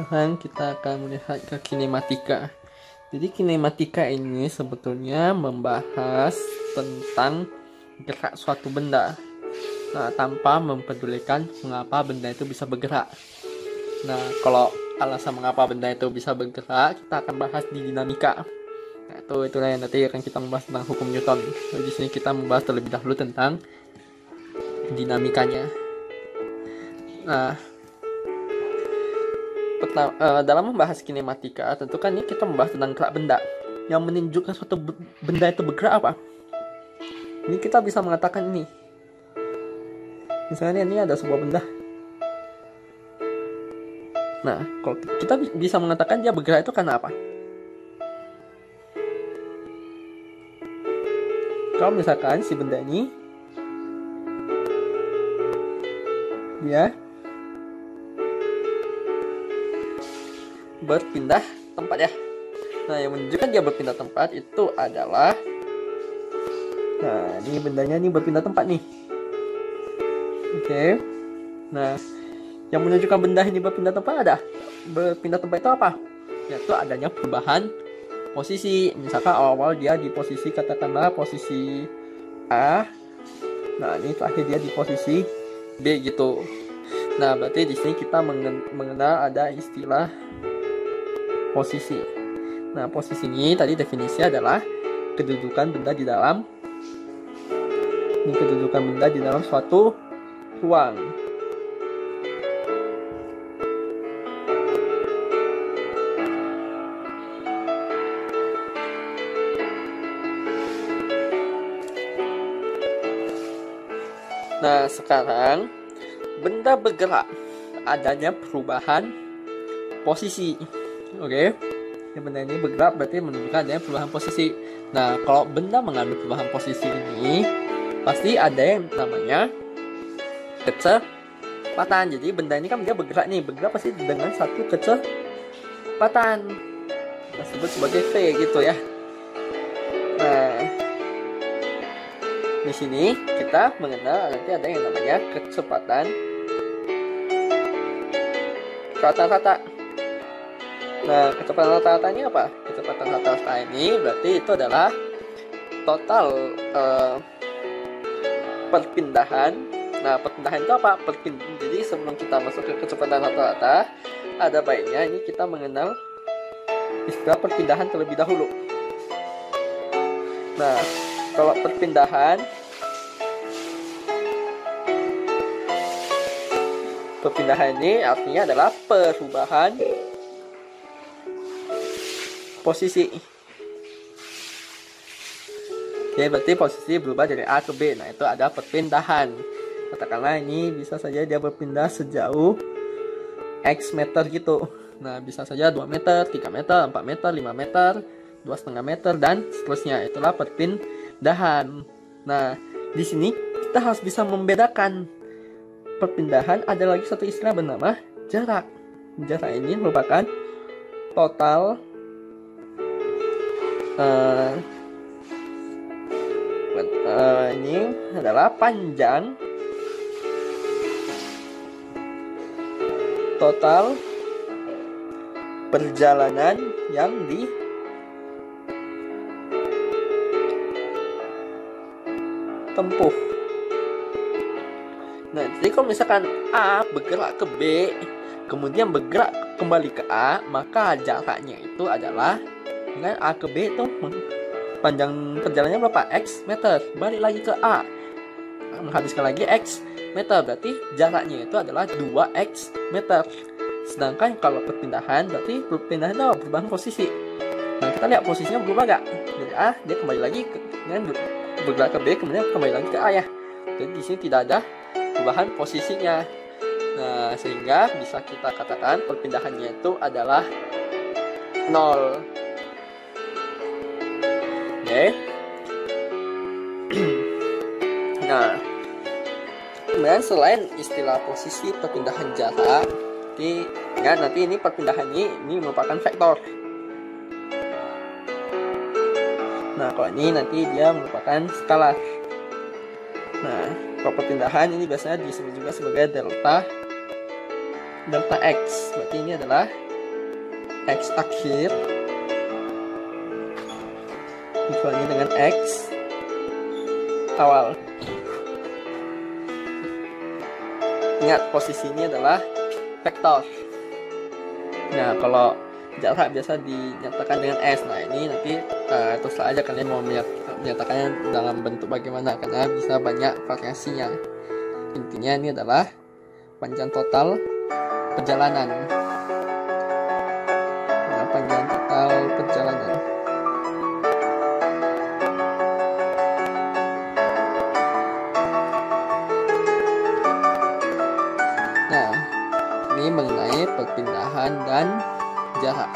Sekarang kita akan melihat ke kinematika. Jadi kinematika ini sebetulnya membahas tentang gerak suatu benda. Nah, tanpa mempedulikan mengapa benda itu bisa bergerak. Nah, kalau alasan mengapa benda itu bisa bergerak, kita akan bahas di dinamika. Nah, itulah yang nanti akan kita membahas tentang hukum Newton. Jadi di sini kita membahas terlebih dahulu tentang dinamikanya. Nah, dalam membahas kinematika, tentu kan ini kita membahas tentang gerak benda. Yang menunjukkan suatu benda itu bergerak apa? Ini kita bisa mengatakan ini. Misalnya ini ada sebuah benda. Nah, kalau kita bisa mengatakan dia bergerak itu karena apa? Kalau misalkan si benda ini dia berpindah tempat ya. Nah, yang menunjukkan dia berpindah tempat itu adalah, nah, ini bendanya ini berpindah tempat nih. Oke. Nah, yang menunjukkan benda ini berpindah tempat berpindah tempat itu apa? Yaitu adanya perubahan posisi. Misalkan awal dia di posisi, katakanlah posisi A. Nah, ini terakhir dia di posisi B gitu. Nah, berarti di sini kita mengenal ada istilah posisi. Nah, posisi ini tadi definisi adalah kedudukan benda di dalam suatu ruang. Nah, sekarang benda bergerak, adanya perubahan posisi. Oke. Yang benda ini bergerak berarti menunjukkan adanya perubahan posisi. Nah, kalau benda mengalami perubahan posisi ini, pasti ada yang namanya kecepatan. Jadi benda ini kan dia bergerak nih, bergerak pasti dengan satu kecepatan. Kita sebut sebagai V gitu ya. Nah, di sini kita mengenal nanti ada yang namanya kecepatan rata-rata. Nah, kecepatan rata-rata ini apa? Kecepatan rata-rata ini berarti itu adalah total perpindahan. Nah, perpindahan itu apa? Jadi sebelum kita masuk ke kecepatan rata-rata, ada baiknya ini kita mengenal istilah perpindahan terlebih dahulu. Nah, kalau perpindahan ini artinya adalah perubahan posisi. Oke, berarti posisi berubah dari A ke B. Nah, itu ada perpindahan. Katakanlah ini bisa saja dia berpindah sejauh X meter gitu. Nah, bisa saja 2 meter, 3 meter, 4 meter, 5 meter, 2,5 meter, dan seterusnya. Itulah perpindahan. Nah, di sini kita harus bisa membedakan perpindahan. Ada lagi satu istilah bernama jarak. Jarak ini merupakan total ini adalah panjang total perjalanan yang ditempuh. Nah, jadi kalau misalkan A bergerak ke B, kemudian bergerak kembali ke A, maka jaraknya itu adalah dengan A ke B itu panjang perjalanannya berapa? X meter. Balik lagi ke A, menghabiskan lagi X meter. Berarti jaraknya itu adalah 2X meter. Sedangkan kalau perpindahan, berarti perpindahan itu perubahan posisi. Nah, kita lihat posisinya berubah gak? Dari A, dia kembali lagi dengan bergerak ke B, kemudian kembali lagi ke A ya. Jadi di sini tidak ada perubahan posisinya. Nah, sehingga bisa kita katakan perpindahannya itu adalah 0. Oke. Nah, kemudian selain istilah posisi perpindahan jarak, nanti ini perpindahan ini merupakan vektor. Nah, kalau ini nanti dia merupakan skalar. Nah, kalau perpindahan ini biasanya disebut juga sebagai delta X. Berarti ini adalah X akhir dikurangi dengan X awal. Ingat, posisi ini adalah vektor. Nah, kalau jarak biasa dinyatakan dengan S. Nah, ini nanti terserah aja kalian mau menyatakannya dalam bentuk bagaimana, karena bisa banyak variasinya. Intinya ini adalah panjang total perjalanan. Nah, panjang total perjalanan. Nah, ini mengenai perpindahan dan jarak.